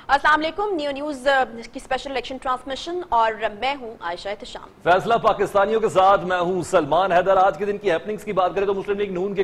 अस्सलाम वालेकुम। New news की स्पेशल इलेक्शन ट्रांसमिशन और मैं हूं आयशा एहतशाम। फैसला पाकिस्तानियों के साथ मैं हूं सलमान हैदर। आज के दिन की हैपनिंग्स की बात करें तो मुस्लिम लीग नून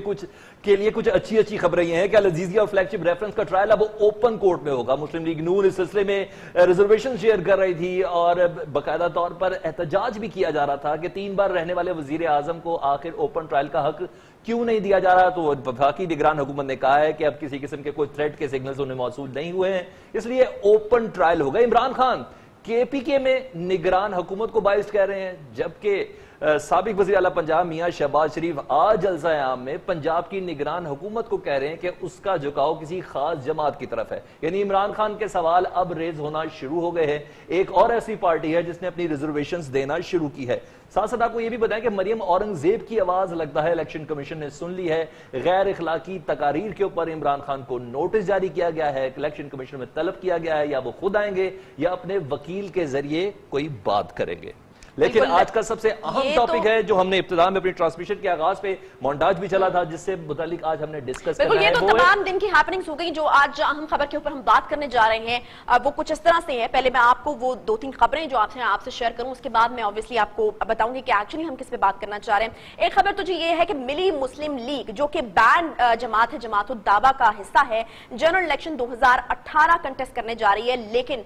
के लिए कुछ अच्छी खबरें ये हैं कि अल-अज़ीज़िया और फ्लैगशिप रेफरेंस का ट्रायल अब ओपन कोर्ट में होगा। मुस्लिम लीग नून इस सिलसिले में रिजर्वेशन शेयर कर रही थी और बाकायदा तौर पर एहतजाज भी किया जा रहा था कि 3 बार रहने वाले वजीर आजम को आखिर ओपन ट्रायल का हक क्यों नहीं दिया जा रहा। तो वफाकी निगरान हुकूमत ने कहा है कि अब किसी किस्म के कोई थ्रेट के सिग्नल्स उन्हें मौसूल नहीं हुए हैं, इसलिए ओपन ट्रायल होगा। इमरान खान केपीके में निगरान हुकूमत को बाइस कह रहे हैं, जबकि साबिक वज़ीर आला पंजाब मियां शहबाज शरीफ आज जलसा आम में पंजाब की निगरान हुकूमत को कह रहे हैं कि उसका झुकाव किसी खास जमात की तरफ है। यानी इमरान खान के सवाल अब रेज होना शुरू हो गए हैं। एक और ऐसी पार्टी है जिसने अपनी रिजर्वेशंस देना शुरू की है। साथ साथ आपको यह भी बताएं कि मरियम औरंगजेब की आवाज लगता है इलेक्शन कमीशन ने सुन ली है। गैर इखलाकी तकारीर के ऊपर इमरान खान को नोटिस जारी किया गया है। इलेक्शन कमीशन में तलब किया गया है या वो खुद आएंगे या अपने वकील के जरिए कोई बात करेंगे। लेकिन आज का सबसे अहम टॉपिक है जो हमने इब्तिदा में अपनी ट्रांसमिशन के आगाज पे मोन्टाज भी चला था, जिससे मुतालिक आज हमने डिस्कस करना है। ये तो तमाम दिन की हैपनिंग्स हो गई जो आज अहम खबर के ऊपर हम बात करने जा रहे हैं। वो कुछ इस तरह से है। पहले मैं आपको वो 2-3 खबरें जो आपसे शेयर करूं, उसके बाद मैं ऑब्वियसली आपको बताऊंगी कि एक्चुअली हम किस पे बात करना चाह रहे हैं। एक खबर तो जी ये है कि मिली मुस्लिम लीग जो कि बैन जमात है, जमातुद दावा का हिस्सा है, जनरल इलेक्शन 2018 कंटेस्ट करने जा रही है, लेकिन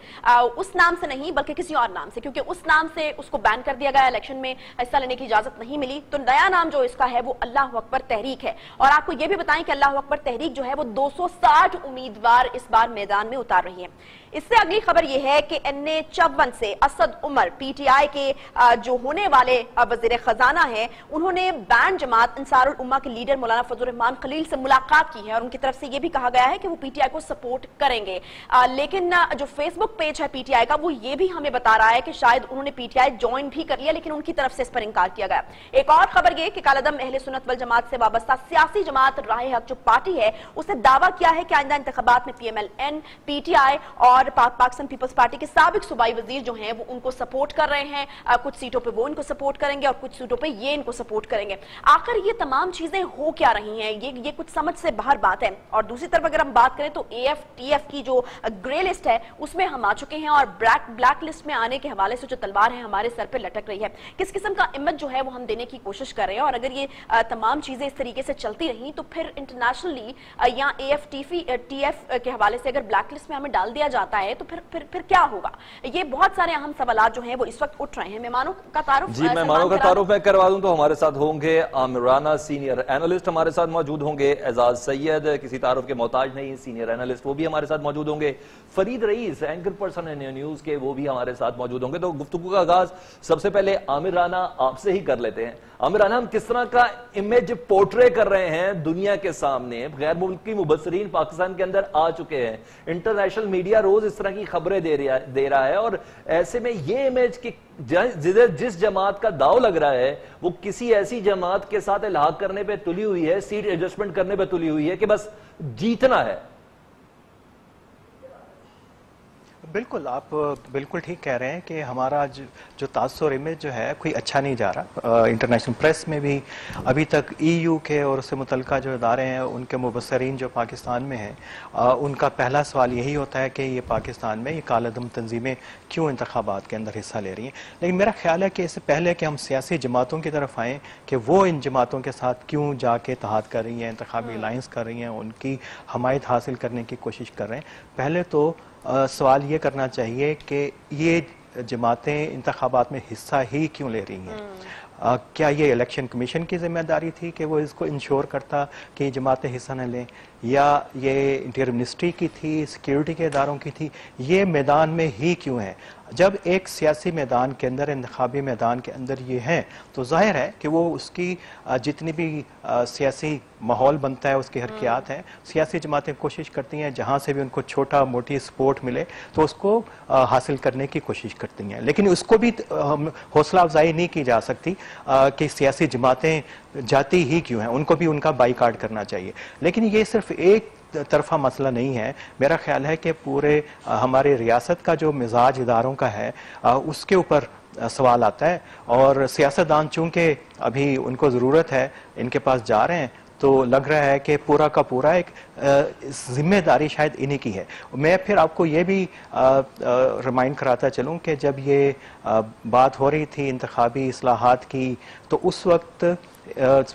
उस नाम से नहीं बल्कि किसी और नाम से, क्योंकि उस नाम से उसको बैन कर दिया गया, इलेक्शन में हिस्सा लेने की इजाजत नहीं मिली। तो नया नाम जो इसका है वो अल्लाह अकबर तहरीक है। और आपको यह भी बताएं कि अल्लाह अकबर तहरीक जो है वो 260 उम्मीदवार इस बार मैदान में उतार रही है। इससे अगली खबर यह है कि NA 54 से असद उमर PTI के जो होने वाले वजीर खजाना है, उन्होंने बैन जमात अंसारुल उम्मा के लीडर मौलाना फजल रहमान खलील से मुलाकात की है और उनकी तरफ से यह भी कहा गया है कि वो PTI को सपोर्ट करेंगे। लेकिन जो फेसबुक पेज है PTI का, वो ये भी हमें बता रहा है कि शायद उन्होंने PTI ज्वाइन भी कर लिया, लेकिन उनकी तरफ से इस पर इंकार किया गया। एक और खबर यह कि कालदम अहले सुन्नत वल जमात से वाबस्ता सियासी जमात राह हक जो पार्टी है, उसने दावा किया है कि आइंदा इंतखाबात में PMLN, PTI और पाकिस्तान पीपल्स पार्टी के साबिक सूबाई वजीर जो हैं वो उनको सपोर्ट कर रहे हैं। कुछ सीटों पे वो इनको सपोर्ट करेंगे और कुछ सीटों पे ये इनको सपोर्ट करेंगे। आखिर ये तमाम चीजें हो क्या रही हैं, ये कुछ समझ से बाहर बात है। और दूसरी तरफ अगर हम बात करें तो AFTF की जो ग्रे लिस्ट है उसमें हम आ चुके हैं और ब्लैक लिस्ट में आने के हवाले से जो तलवार है हमारे सर पे लटक रही है। किस किस्म का इमेज जो है वो हम देने की कोशिश कर रहे हैं, और अगर ये तमाम चीजें इस तरीके से चलती रही तो फिर इंटरनेशनली या AFTF के हवाले से अगर ब्लैक लिस्ट में हमें डाल दिया जाता है तो फिर क्या होगा। ये बहुत सारे अहम सवाल जो हैं वो इस वक्त उठ रहे हैं। मेहमानों का तारुफ जी, मेहमानों का तारुफ मैं करवा दूं तो हमारे साथ होंगे आमिर राना सीनियर एनालिस्ट, हमारे साथ मौजूद होंगे एजाज सैयद, किसी तारुफ के मोहताज नहीं, सीनियर एनालिस्ट, वो भी हमारे साथ मौजूद होंगे। फरीद रईस एंकर पर्सन है न्यूज़ के, वो भी हमारे साथ मौजूद होंगे। तो गुफ्तगू का आगाज सबसे पहले आमिर राना आपसे ही कर लेते हैं। आमिर राना, हम किस तरह का इमेज पोर्ट्रे कर रहे हैं दुनिया के सामने? गैर मुल्की मुबस्सरीन पाकिस्तान के अंदर आ चुके हैं, इंटरनेशनल मीडिया रोज इस तरह की खबरें दे रहा है, और ऐसे में ये इमेज कि जिस जमात का दाव लग रहा है वो किसी ऐसी जमात के साथ इल्हाक करने पे तुली हुई है, सीट एडजस्टमेंट करने पे तुली हुई है कि बस जीतना है। बिल्कुल, आप बिल्कुल ठीक कह रहे हैं कि हमारा जो तासुर इमेज जो है कोई अच्छा नहीं जा रहा। इंटरनेशनल प्रेस में भी अभी तक EU के और उससे मुतल्लिका जो इदारे हैं उनके मुबस्सरीन जो पाकिस्तान में हैं, उनका पहला सवाल यही होता है कि ये पाकिस्तान में ये कालदम तंजीमें क्यों इंतखाबात के अंदर हिस्सा ले रही हैं। लेकिन मेरा ख्याल है कि इससे पहले कि हम सियासी जमातों की तरफ आएँ कि वो इन जमातों के साथ क्यों जाके इत्तेहाद कर रही हैं, इंतखाबी अलायंस कर रही हैं, उनकी हमायत हासिल करने की कोशिश कर रहे हैं, पहले तो सवाल ये करना चाहिए कि ये जमातें इंतखाबात में हिस्सा ही क्यों ले रही हैं। क्या ये इलेक्शन कमीशन की जिम्मेदारी थी कि वो इसको इंश्योर करता कि जमातें हिस्सा न लें, या ये इंटीरियर मिनिस्ट्री की थी, सिक्योरिटी के इदारों की थी? ये मैदान में ही क्यों है? जब एक सियासी मैदान के अंदर, इंतखाबी मैदान के अंदर ये हैं, तो जाहिर है कि वो उसकी जितनी भी सियासी माहौल बनता है, उसकी हरकियात हैं, सियासी जमातें कोशिश करती हैं जहाँ से भी उनको छोटा मोटी सपोर्ट मिले तो उसको हासिल करने की कोशिश करती हैं। लेकिन उसको भी हौसला अफजाई नहीं की जा सकती कि सियासी जमातें जाती ही क्यों हैं, उनको भी उनका बाइकाट करना चाहिए। लेकिन ये सिर्फ एक तरफा मसला नहीं है। मेरा ख्याल है कि पूरे हमारे रियासत का जो मिजाज इदारों का है उसके ऊपर सवाल आता है, और सियासतदान चूंकि अभी उनको ज़रूरत है, इनके पास जा रहे हैं, تو لگ رہا ہے کہ پورا کا پورا ایک ذمہ داری شاید انہی کی ہے. میں پھر آپ کو یہ بھی ریمائنڈ کراتا چلوں کہ جب یہ بات ہو رہی تھی انتخابی اصلاحات کی تو اس وقت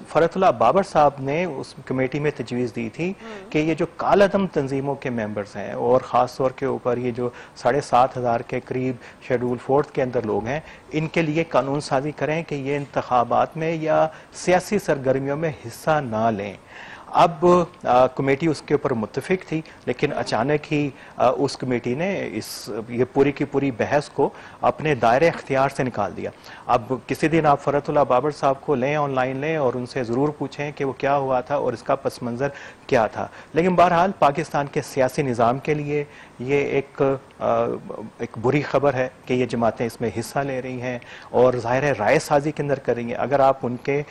فرحت اللہ بابر صاحب نے اس کمیٹی میں تجویز دی تھی کہ یہ جو کالعدم تنظیموں کے ممبرز ہیں اور خاص طور کے اوپر یہ جو 7,500 کے قریب شیڈول 4 کے اندر لوگ ہیں ان کے لیے قانون سازی کریں کہ یہ انتخابات میں یا سیاسی سرگرمیوں میں حصہ نہ لیں. اب کمیٹی اس کے اوپر متفق تھی لیکن اچانک ہی اس کمیٹی نے یہ پوری کی پوری بحث کو اپنے دائرے اختیار سے نکال دیا. اب کسی دن آپ فرحت اللہ بابر صاحب کو لیں آن لائن لیں اور ان سے ضرور پوچھیں کہ وہ کیا ہوا تھا اور اس کا پس منظر کیا تھا. لیکن بہرحال پاکستان کے سیاسی نظام کے لیے یہ ایک بری خبر ہے کہ یہ جماعتیں اس میں حصہ لے رہی ہیں اور ظاہر ہے رائے سازی کے اندر کر رہی ہیں. اگر آپ ان کے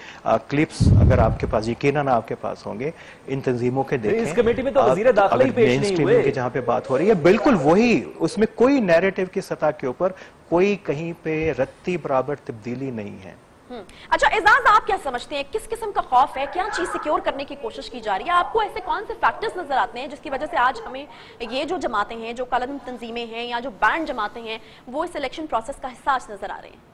کلپس اگر آپ کے پاس یقیناً آپ کے پاس ہوں گے ان تنظیموں کے دیکھیں اس کمیٹی میں تو وزیر داخلہ ہی پیش نہیں ہوئے کی جہاں پہ بات ہو رہی ہے بالکل وہی اس میں کوئی نیریٹو کی سطح کے اوپر کوئی کہیں پہ رتی برابر تبدیلی نہیں ہے. اچھا اعزاز آپ کیا سمجھتے ہیں کس قسم کا خوف ہے کیا چیز سیکیور کرنے کی کوشش کی جا رہی ہے آپ کو ایسے کون سے فیکٹرز نظر آتے ہیں جس کی وجہ سے آج ہمیں یہ جو جماعتیں ہیں جو کالعدم تنظیمیں ہیں یا جو بینڈ جماعتیں ہیں وہ اس الیکشن پروسیس کا حساس نظر آ رہے ہیں؟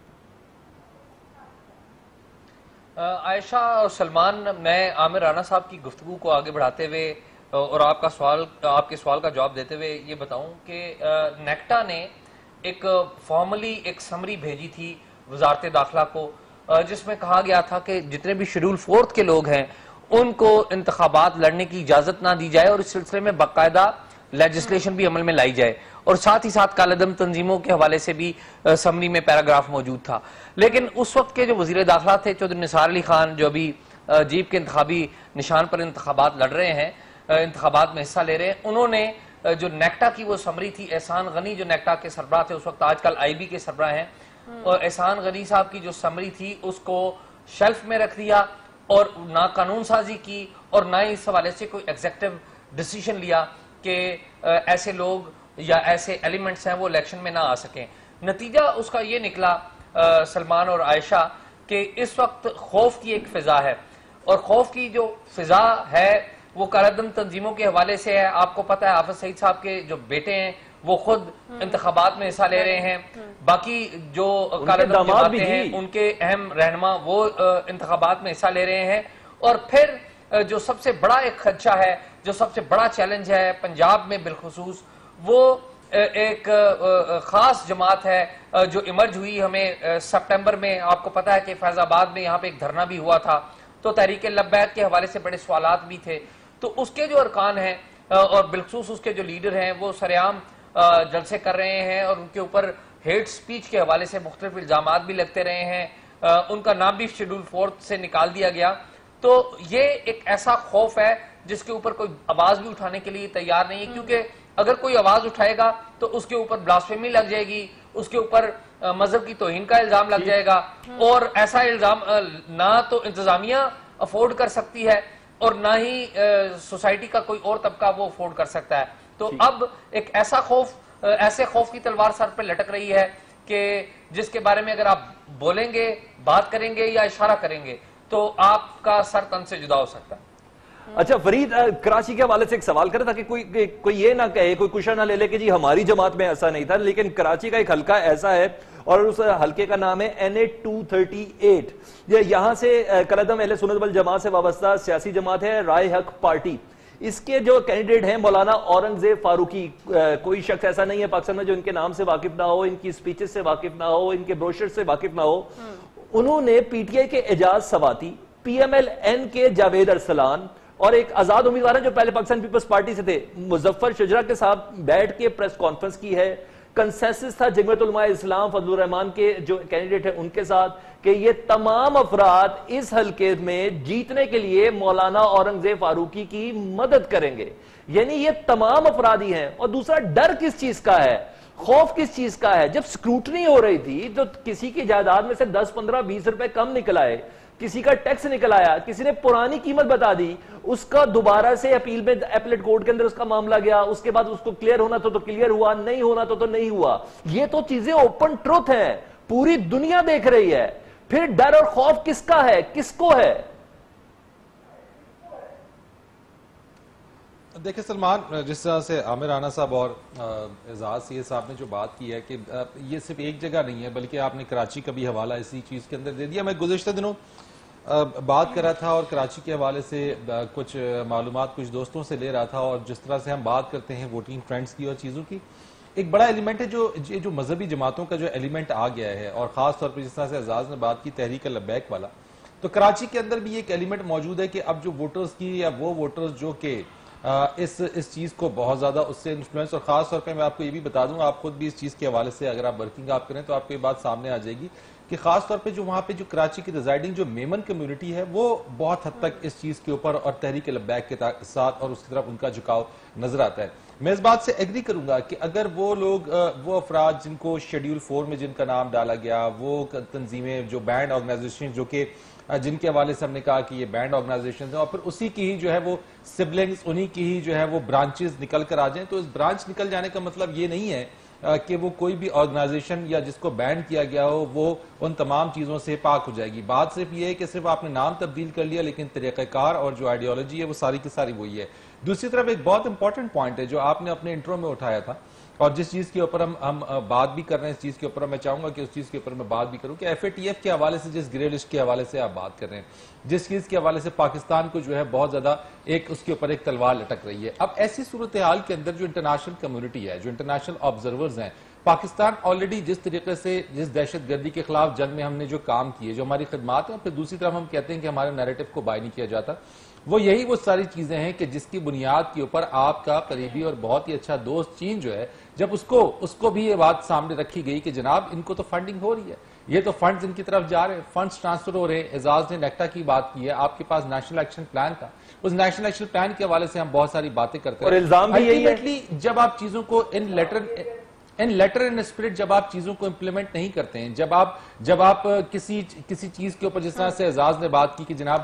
عائشہ اور سلمان میں عامر رانا صاحب کی گفتگو کو آگے بڑھاتے ہوئے اور آپ کے سوال کا جواب دیتے ہوئے یہ بتاؤں کہ نیکٹا نے ایک فارملی ایک سمری بھیجی تھی وزارت داخلہ کو جس میں کہا گیا تھا کہ جتنے بھی شیڈول 4 کے لوگ ہیں ان کو انتخابات لڑنے کی اجازت نہ دی جائے اور اس سلسلے میں باقاعدہ لیجسلیشن بھی عمل میں لائی جائے اور ساتھ ہی ساتھ کالعدم تنظیموں کے حوالے سے بھی سمری میں پیراگراف موجود تھا. لیکن اس وقت کے جو وزیر داخلہ تھے چودھری نثار علی خان جو ابھی جیپ کے انتخابی نشان پر انتخابات لڑ رہے ہیں انتخابات میں حصہ لے رہے ہیں انہوں نے جو نیکٹا کی وہ سمری تھی احسان غنی جو نیکٹا کے سربراہ تھے اس وقت آج کل آئی بی کے سربراہ ہیں اور احسان غنی صاحب کی جو سمری تھی اس کو شیلف میں رکھ دیا اور نہ قانون سازی کی اور نہ ہی اس حوالے سے کوئی ایگزیکٹو ڈیسیشن لیا کہ ایسے لوگ یا ایسے ایلیمنٹس ہیں وہ الیکشن میں نہ آ سکیں. نتیجہ اس کا یہ نکلا سلمان اور عائشہ کہ اس وقت خوف کی ایک فضا ہے اور خوف کی جو فضا ہے وہ کالعدم تنظیموں کے حوالے سے ہے. آپ کو پتہ ہے حافظ سعید صاحب کے جو بیٹے ہیں وہ خود انتخابات میں حصہ لے رہے ہیں باقی جو کالعدم جماعتیں ہیں ان کے اہم رہنما وہ انتخابات میں حصہ لے رہے ہیں. اور پھر جو سب سے بڑا ایک خدشہ ہے جو سب سے بڑا چیلنج ہے پنجاب میں بالخصوص وہ ایک خاص جماعت ہے جو ایمرج ہوئی ہمیں سپٹمبر میں. آپ کو پتا ہے کہ فیض آباد میں یہاں پہ ایک دھرنا بھی ہوا تھا تو تحریک لبیک کے حوالے سے بڑے سوالات بھی تھے. تو اس کے جو ارکان ہیں اور بالخصوص اس کے جو لیڈر ہیں وہ سرعام جلسے کر رہے ہیں اور ان کے اوپر ہیٹ سپیچ کے حوالے سے مختلف الزامات بھی لگتے رہے ہیں. ان کا نام بھی شیڈول 4 سے نکال دیا گیا. تو یہ ایک ایسا خوف ہے جس کے اوپر کوئی آواز بھی اٹھانے کے لیے تیار نہیں ہے کیونکہ اگر کوئی آواز اٹھائے گا تو اس کے اوپر بلاسفیمی لگ جائے گی اس کے اوپر مذہب کی توہین کا الزام لگ جائے گا اور ایسا الزام نہ تو انتظامیہ افورڈ کر سکتی ہے اور نہ ہی سوسائٹی کا کوئی اور طبقہ وہ افورڈ کر سکتا ہے. تو اب ایک ایسے خوف کی تلوار سر پہ لٹک رہی ہے کہ جس کے بارے میں اگر آپ بولیں گے بات کریں گے یا اشارہ کریں گے تو آپ کا سر تن سے جدا ہو سکتا ہے. اچھا فرید کراچی کے حوالے سے ایک سوال کرے تاکہ کوئی یہ نہ کہے کوئی کشا نہ لے لے کہ جی ہماری جماعت میں ایسا نہیں تھا لیکن کراچی کا ایک حلقہ ایسا ہے اور اس حلقے کا نام ہے NA238. یہاں سے کالعدم اہل سنت والجماعت سے وابستہ سیاسی جماعت ہے رائے حق پارٹی. اس کے جو کینڈیڈیٹ ہیں مولانا اورنگزیب فاروقی. کوئی شخص ایسا نہیں ہے پاکستان میں جو ان کے نام سے واقف نہ ہو ان کی سپیچز سے واقف نہ ہو ان کے بروشر سے واقف نہ ہو. انہوں نے پی ٹی آئی کے اعجاز سواتی PMLN کے جاوید ارسلان اور ایک آزاد امیدوار ہیں جو پہلے پاکستان پیپلز پارٹی سے تھے مظفر شجرا کے ساتھ بیٹھ کے پریس کانفرنس کی ہے. کنسنسس تھا جمعیت علماء اسلام فضل الرحمان کے جو کینڈیڈیٹ ہیں ان کے ساتھ کہ یہ تمام افراد اس حلقے میں جیتنے کے لیے مولانا اورنگزیب فاروقی کی مدد کریں گے. یعنی یہ تمام افراد ہی ہیں. اور دوسرا ڈر کس چیز کا ہے خوف کس چیز کا ہے؟ جب سکروٹنی ہو رہی تھی تو کسی کی جائیداد میں سے 10 15 20 روپے کم نکل آئے کسی کا ٹیکس نکل آیا کسی نے پرانی قیمت بتا دی اس کا دوبارہ سے اپیل میں اپیلیٹ کورٹ کے اندر اس کا معاملہ گیا اس کے بعد اس کو کلیئر ہونا تو کلیئر ہوا نہیں ہونا تو نہیں ہوا. یہ تو چیزیں اوپن ٹروتھ ہیں پوری دنیا دیکھ رہی ہے. پھر ڈر اور خوف کس کا ہے کس کو ہے؟ دیکھیں سلمان، جس طرح سے عامر رانا صاحب اور اعزاز سید صاحب نے جو بات کی ہے کہ یہ صرف ایک جگہ نہیں ہے بلکہ آپ نے کراچی کا بھی حوالہ اسی چیز کے اندر دے دیا. میں گزشتہ دنوں بات کر رہا تھا اور کراچی کے حوالے سے کچھ معلومات کچھ دوستوں سے لے رہا تھا، اور جس طرح سے ہم بات کرتے ہیں ووٹنگ ٹرینڈز کی اور چیزوں کی، ایک بڑا ایلیمنٹ ہے جو مذہبی جماعتوں کا جو ایلیمنٹ آ گیا ہے، اور خاص طور پہ جس طرح سے اعزاز نے بات کی تحریک لبیک والا، تو کراچی کے اندر بھی ایک ایلیمنٹ موجود ہے کہ اب جو ووٹرز کی یا وہ ووٹرز جو کہ اس چیز کو بہت زیادہ اس سے انفلوئنس، اور خاص طور پہ میں آپ کو یہ بھی بتا دوں، آپ خود بھی اس چیز کے حوالے سے اگر آپ ورکنگ آپ کریں تو آپ کو یہ بات سامنے آ جائے گی کہ خاص طور پہ جو وہاں پہ جو کراچی کی ریزائڈنگ جو میمن کمیونٹی ہے وہ بہت حد تک اس چیز کے اوپر اور تحریک لبیک کے ساتھ اور اس کی طرف ان کا جھکاؤ نظر آتا ہے. میں اس بات سے ایگری کروں گا کہ اگر وہ لوگ وہ افراد جن کو شیڈیول 4 میں جن کا نام ڈالا گیا، وہ تنظیمیں جو بینڈ آرگنائزیشن جو کہ جن کے حوالے سے ہم نے کہا کہ یہ بینڈ آرگنائزیشن ہیں، اور پھر اسی کی ہی جو ہے وہ سبلنگز، انہی کی ہی جو ہے وہ برانچز نکل کر آ جائیں، تو اس برانچ نکل جانے کا مطلب یہ نہیں ہے کہ وہ کوئی بھی آرگنائزیشن یا جس کو بین کیا گیا ہو وہ ان تمام چیزوں سے پاک ہو جائے گی. بات صرف یہ ہے کہ صرف آپ نے نام تبدیل کر لیا لیکن طریقہ کار اور جو آئیڈیالوجی ہے وہ ساری کی ساری وہی ہے. دوسری طرف ایک بہت امپورٹنٹ پوائنٹ ہے جو آپ نے اپنے انٹرو میں اٹھایا تھا، اور جس چیز کے اوپر ہم بات بھی کر رہے ہیں، اس چیز کے اوپر میں چاہوں گا کہ اس چیز کے اوپر میں بات بھی کروں کہ ایف اے ٹی ایف کے حوالے سے جس گرے لسٹ کے حوالے سے آپ بات کر رہے ہیں، جس چیز کے حوالے سے پاکستان کو جو ہے بہت زیادہ اس کے اوپر ایک تلوار لٹک رہی ہے. اب ایسی صورتحال کے اندر جو انٹرنیشنل کمیونٹی ہے، جو انٹرنیشنل آبزرورز ہیں، پاکستان آلریڈی جس طریقے سے جس دہشت گردی کے خلاف جنگ میں ہم نے جو کام کیے، جو ہماری خدمات ہیں، پھر دوسری طرف ہم کہتے ہیں کہ ہمارے نیریٹو کو بائی نہیں کیا جاتا، وہ ساری چیزیں ہیں کہ جس کی بنیاد کے اوپر آپ کا قریبی اور بہت ہی اچھا دوست چین جو ہے، جب اس کو بھی یہ بات سامنے رکھی گئی کہ جناب ان کو تو فنڈنگ ہو رہی ہے، یہ تو فنڈز ان کی طرف جا رہے ہیں، فنڈز ٹرانسفر ہو رہے ہیں. اعزاز نے نیکٹا کی بات کی ہے، آپ کے پاس نیشنل ایکشن پلان تھا، اس نیشنل ایکشن پلان کے حوالے سے ہم بہت ساری باتیں کرتے ہیں، اور الزام بھی یہی ہے جب آپ چیزوں کو ان لیٹر ان اسپرٹ جب آپ چیزوں کو امپلیمنٹ نہیں کرتے ہیں، جب آپ کسی چیز کے اوپر، جس طرح سے اعزاز نے بات کی کہ جناب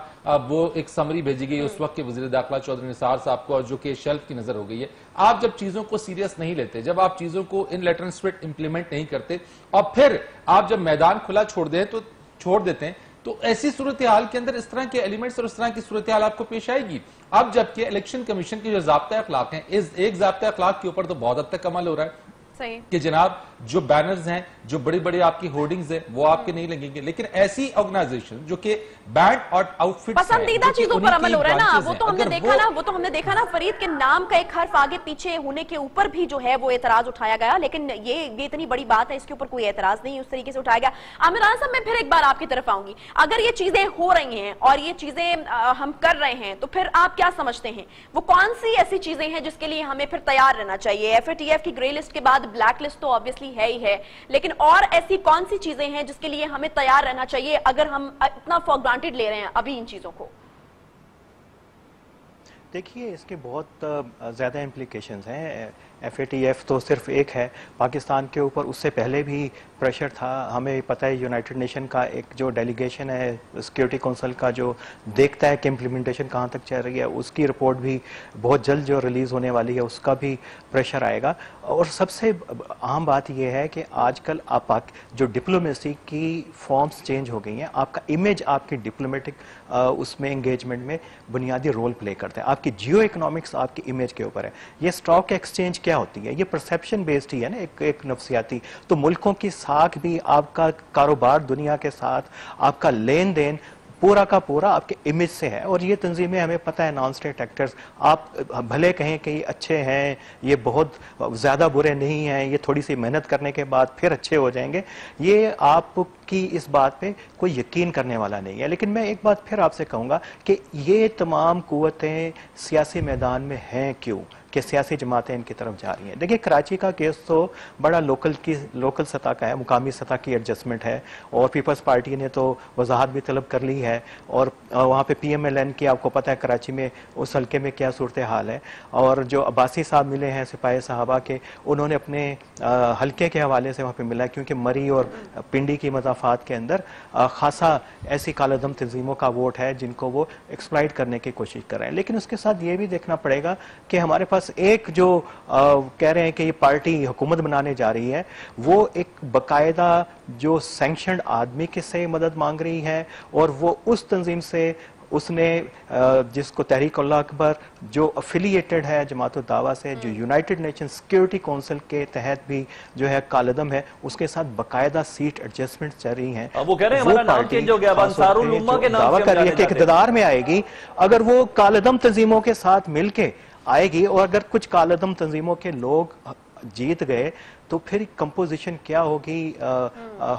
وہ ایک سمری بھیجی گئی اس وقت کے وزیر داخلہ چودھری نثار صاحب کو، اور جو کہ شیلف کی نظر ہو گئی ہے، آپ جب چیزوں کو سیریس نہیں لیتے، جب آپ چیزوں کو ان لیٹر ان اسپرٹ امپلیمنٹ نہیں کرتے، اور پھر آپ جب میدان کھلا چھوڑ دیتے ہیں، تو ایسی صورتحال کے اندر اس طرح کے ایلیمنٹس اور اس طرح کی صورتحال آپ کو پیش آئے گی. اب جبکہ الیکشن کمیشن کے جو ضابطۂ اخلاق ہیں، اس ایک ضابطۂ اخلاق کے اوپر تو بہت حد تک عمل ہو رہا ہے کہ جناب جو بینرز ہیں، جو بڑی بڑی آپ کی ہورڈنگز ہیں، وہ آپ کے نہیں لگیں گے، لیکن ایسی آرگنائزیشن جو کہ بینڈ اور آؤٹ فٹس ہیں، پسندیدہ چیزوں پر عمل ہو رہا ہے نا، وہ تو ہم نے دیکھا نا فرید کے نام کا ایک حرف آگے پیچھے ہونے کے اوپر بھی جو ہے وہ اعتراض اٹھایا گیا، لیکن یہ اتنی بڑی بات ہے، اس کے اوپر کوئی اعتراض نہیں اس طریقے سے اٹھایا گیا. عامر رانا صاحب، میں پھر ایک بار آپ کی طرف آؤں گی، اگر یہ چیزیں ہو رہی ہیں اور یہ چیزیں ہم کر رہے ہیں تو پھر آپ کیا سمجھتے ہیں وہ کون سی ایسی چیزیں ہیں جس کے لیے ہمیں پھر تیار رہنا چاہیے؟ ایف اے ٹی ایف کی گرے لسٹ کے بعد بلیک لسٹ تو obviously ہے ہی ہے، لیکن اور ایسی کون سی چیزیں ہیں جس کے لیے ہمیں تیار رہنا چاہیے اگر ہم اتنا فار گرانٹیڈ لے رہے ہیں ابھی ان چیزوں کو؟ دیکھیے، اس کے بہت زیادہ امپلیکیشنز ہیں. ایف اے ٹی ایف تو صرف ایک ہے پاکستان کے اوپر، اس سے پہلے بھی پریشر تھا. ہمیں پتہ ہے یونائٹڈ نیشن کا ایک جو ڈیلیگیشن ہے سیکیورٹی کونسل کا، جو دیکھتا ہے کہ امپلیمنٹیشن کہاں تک چل رہی ہے، اس کی رپورٹ بھی بہت جلد جو ریلیز ہونے والی ہے، اس کا بھی پریشر آئے گا. اور سب سے اہم بات یہ ہے کہ آج کل آپ جو ڈپلومیسی کی فارمز چینج ہو گئی ہیں، آپ کا امیج آپ کی ڈپلومیٹک اس میں انگیجمنٹ میں بنیادی رول پلے کرتا ہے. آپ کی جیو اکنامکس آپ کی امیج کے اوپر ہے. یہ اسٹاک ایکسچینج کیا ہوتی ہے؟ یہ پرسیپشن بیسڈ ہی ہے نا، ایک نفسیاتی. تو ملکوں کی ساکھ بھی، آپ کا کاروبار دنیا کے ساتھ، آپ کا لین دین پورا کا پورا آپ کے امیج سے ہے. اور یہ تنظیمیں ہمیں پتہ ہے نان اسٹیٹ ایکٹرز، آپ بھلے کہیں کہ یہ اچھے ہیں، یہ بہت زیادہ برے نہیں ہیں، یہ تھوڑی سی محنت کرنے کے بعد پھر اچھے ہو جائیں گے، یہ آپ کی اس بات پہ کوئی یقین کرنے والا نہیں ہے. لیکن میں ایک بات پھر آپ سے کہوں گا کہ یہ تمام قوتیں سیاسی میدان میں ہیں کیوں کہ سیاسی جماعتیں ان کی طرف جا رہی ہیں. دیکھیں، کراچی کا کیس تو بڑا لوکل سطح کا ہے، مقامی سطح کی ایڈجسٹمنٹ ہے، اور پیپلز پارٹی نے تو وضاحت بھی طلب کر لی ہے، اور وہاں پہ پی ایم ایل این کی آپ کو پتہ ہے کراچی میں اس حلقے میں کیا صورتحال ہے. اور جو عباسی صاحب ملے ہیں سپاہی صحابہ کے، انہوں نے اپنے حلقے کے حوالے سے وہاں پہ ملا، کیونکہ مری اور پنڈی کی مضافات کے اندر خاصا ایسی کالعدم تنظیموں کا ووٹ ہے جن کو وہ ایکسپلائٹ کرنے کی کوشش کر رہے ہیں. لیکن اس کے ساتھ یہ بھی دیکھنا پڑے گا کہ ہمارے پاس ایک جو کہہ رہے ہیں کہ یہ پارٹی حکومت بنانے جا رہی ہے، وہ ایک باقاعدہ جو سینکشنڈ آدمی کے سے مدد مانگ رہی ہے، اور وہ اس تنظیم سے उसने जिसको तहरीक उल्लाह अकबर जो अफिलिएटेड है जमात दावा से, जो यूनाइटेड नेशन सिक्योरिटी काउंसिल के तहत भी जो है कालदम है, उसके साथ बाकायदा सीट एडजस्टमेंट चल रही हैं। वो कह रहे हैं हमारा नाम चेंज हो गया, अंसारुल उम्मा के नाम दावा से कर रही है कि इक़्तिदार में आएगी, अगर वो कालदम तंजीमों के साथ मिलके आएगी और अगर कुछ कालदम तंजीमों के लोग जीत गए तो फिर कंपोजिशन क्या होगी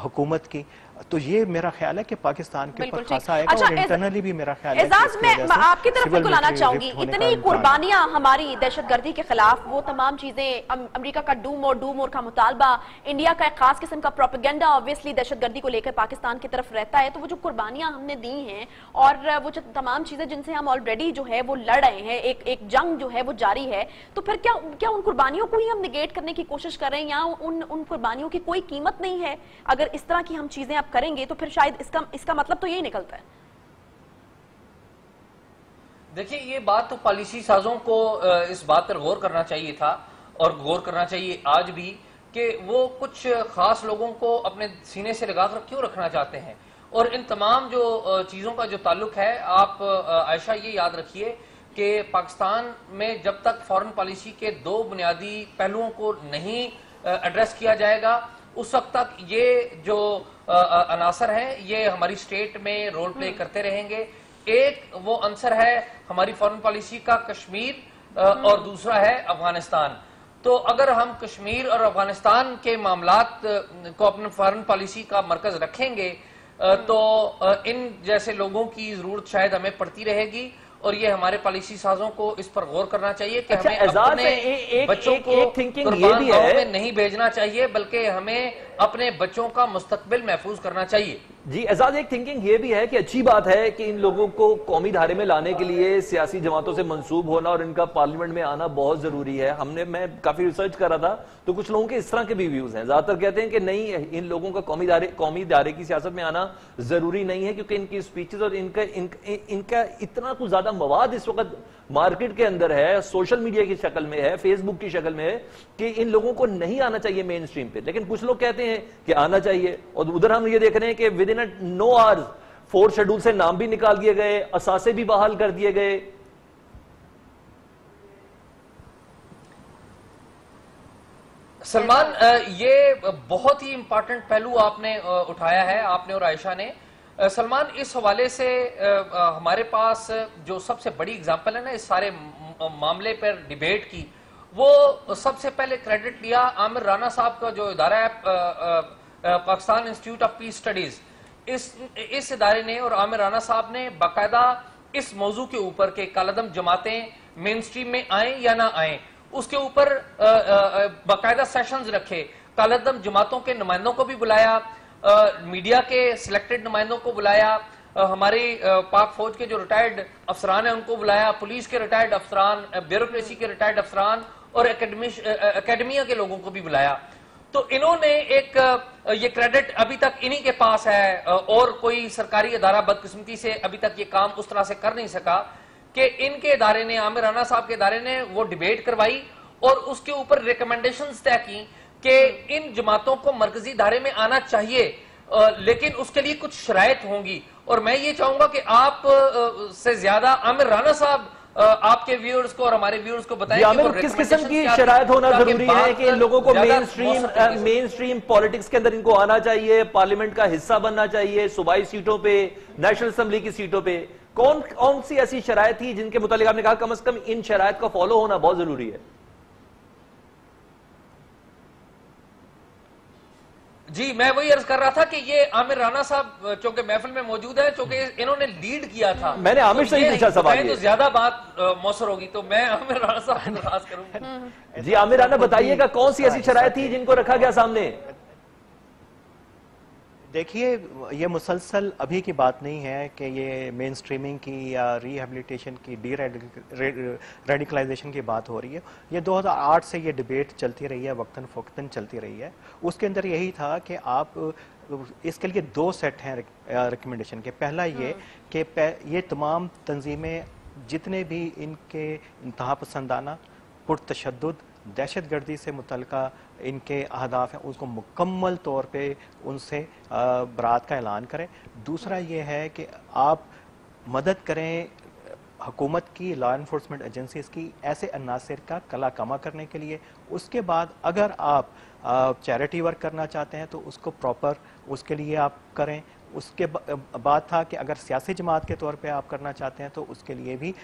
हुकूमत की। तो ये मेरा ख्याल है कि पाकिस्तान के ऊपर खासा आएगा। अच्छा, और इंटरनली भी मेरा ख्याल है एजाज, मैं आपकी तरफ बिल्कुल आना चाहूंगी। इतनी कुर्बानियां हमारी दहशतगर्दी के खिलाफ, वो तमाम चीजें, अमेरिका का डू मोर का मुतालबा, इंडिया का एक खास किस्म का प्रोपेगेंडा ऑब्वियसली दहशतगर्दी को लेकर पाकिस्तान की तरफ रहता है। तो वो जो कुर्बानियां हमने दी हैं और वो जो तमाम चीजें जिनसे हम ऑलरेडी जो है वो लड़ रहे हैं, एक जंग जो है वो जारी है, तो फिर क्या उन कुर्बानियों को ही हम निगेट करने की कोशिश कर रहे हैं, या उन कुर्बानियों की कोई कीमत नहीं है? अगर इस तरह की हम चीजें आप करेंगे तो फिर शायद इसका मतलब तो यही निकलता है। देखिए, ये बात तो पॉलिसी साजों को इस बात पर गौर करना चाहिए था और गौर करना चाहिए आज भी कि वो कुछ खास लोगों को अपने सीने से लगा कर क्यों रखना चाहते हैं। और इन तमाम जो चीजों का जो ताल्लुक है, आप आयशा ये याद रखिए कि पाकिस्तान में जब तक फॉरेन पॉलिसी के दो बुनियादी पहलुओं को नहीं एड्रेस किया जाएगा, उस वक्त तक ये जो अनासर हैं ये हमारी स्टेट में रोल प्ले करते रहेंगे। एक वो अंसर है हमारी फॉरेन पॉलिसी का कश्मीर और दूसरा है अफगानिस्तान। तो अगर हम कश्मीर और अफगानिस्तान के मामलात को अपने फॉरेन पॉलिसी का मरकज रखेंगे तो इन जैसे लोगों की जरूरत शायद हमें पड़ती रहेगी। और ये हमारे पॉलिसी साजों को इस पर गौर करना चाहिए कि हमें अपने बच्चों को कुर्बान गांव में नहीं भेजना चाहिए, बल्कि हमें अपने बच्चों का मुस्तकबिल महफूज करना चाहिए। जी एजाज, एक थिंकिंग ये भी है कि अच्छी बात है कि इन लोगों को कौमी धारे में लाने के लिए सियासी जमातों से मंसूब होना और इनका पार्लियामेंट में आना बहुत जरूरी है। मैं काफी रिसर्च कर रहा था तो कुछ लोगों के इस तरह के भी व्यूज हैं। ज्यादातर कहते हैं कि नहीं, इन लोगों का कौमी दायरे की सियासत में आना जरूरी नहीं है, क्योंकि इनकी स्पीचेस और इनका इतना कुछ ज्यादा मवाद इस वक्त मार्केट के अंदर है, सोशल मीडिया की शक्ल में है, फेसबुक की शक्ल में है, कि इन लोगों को नहीं आना चाहिए मेन स्ट्रीम पे। लेकिन कुछ लोग कहते हैं कि आना चाहिए। और उधर हम ये देख रहे हैं कि विद इन 9 आवर्स 4 शेड्यूल से नाम भी निकाल दिए गए, असासे भी बहाल कर दिए गए। सलमान, ये बहुत ही इंपॉर्टेंट पहलू आपने उठाया है, आपने और आयशा ने। सलमान, इस हवाले से हमारे पास जो सबसे बड़ी एग्जांपल है ना इस सारे मामले पर डिबेट की, वो सबसे पहले क्रेडिट लिया आमिर राना साहब का जो इदारा है Pakistan institute of peace studies. इस इदारे ने और आमिर राना साहब ने बाकायदा इस मौजू के ऊपर के कालदम जमातें मेन स्ट्रीम में आए या ना आए, उसके ऊपर बाकायदा सेशंस रखे। कालदम जमातों के नुमाइंदों को भी बुलाया, मीडिया के सिलेक्टेड नुमाइंदों को बुलाया, हमारी पाक फौज के जो रिटायर्ड अफसरान हैं उनको बुलाया, पुलिस के रिटायर्ड अफसरान, ब्यूरोक्रेसी के रिटायर्ड अफसरान और एकेडमिया के लोगों को भी बुलाया। तो इन्होंने एक ये क्रेडिट अभी तक इन्हीं के पास है और कोई सरकारी अदारा बदकिस्मती से अभी तक ये काम उस तरह से कर नहीं सका कि इनके इदारे ने, आमिर राना साहब के इदारे ने वो डिबेट करवाई और उसके ऊपर रिकमेंडेशंस तय की कि इन जमातों को मरकजी धारे में आना चाहिए, लेकिन उसके लिए कुछ शराइत होंगी। और मैं ये चाहूंगा कि आप से ज्यादा आमिर राना साहब आपके व्यूअर्स को और हमारे व्यूअर्स को बताएं कि किस किस्म की शराइत होना जरूरी है कि इन लोगों को मेन स्ट्रीम पॉलिटिक्स के अंदर इनको आना चाहिए, पार्लियामेंट का हिस्सा बनना चाहिए, सूबाई सीटों पे, नेशनल असेंबली की सीटों पे। कौन सी ऐसी शराइत थी जिनके मुतालिक आपने कहा कम से कम इन शराइत का फॉलो होना बहुत जरूरी है? जी, मैं वही अर्ज कर रहा था कि ये आमिर राना साहब चूंकि महफिल में मौजूद है, चूंकि इन्होंने लीड किया था, मैंने आमिर से ही पूछा सवाल, तो ज्यादा बात मौसर होगी, तो मैं आमिर राना साहब को नाराज करूंगा। जी आमिर राना, बताइएगा कौन सी ऐसी शराइत थी जिनको रखा गया सामने? देखिए, ये मुसलसल अभी की बात नहीं है कि ये मेन स्ट्रीमिंग की या रिहेबिलिटेशन की, डी रेडिकलाइजेशन की बात हो रही है। ये 2008 से ये डिबेट चलती रही है, वक्तन फ़ौक़तन चलती रही है। उसके अंदर यही था कि आप इसके लिए 2 सेट हैं रिकमेंडेशन के। पहला ये कि ये तमाम तंजीमें जितने भी इनके इंतहा पसंदाना, पुरतशद्दुद, दहशतगर्दी से मुतल्लिका इनके अहदाफ हैं, उसको मुकम्मल तौर पे उनसे बरात का ऐलान करें। दूसरा ये है कि आप मदद करें हुकूमत की, लॉ इन्फोर्समेंट एजेंसीज की ऐसे अनासर का कला कमा करने के लिए। उसके बाद अगर आप चैरिटी वर्क करना चाहते हैं तो उसको प्रॉपर उसके लिए आप करें। उसके बाद था कि अगर सियासी जमात के तौर पे आप करना चाहते हैं तो उसके लिए भी,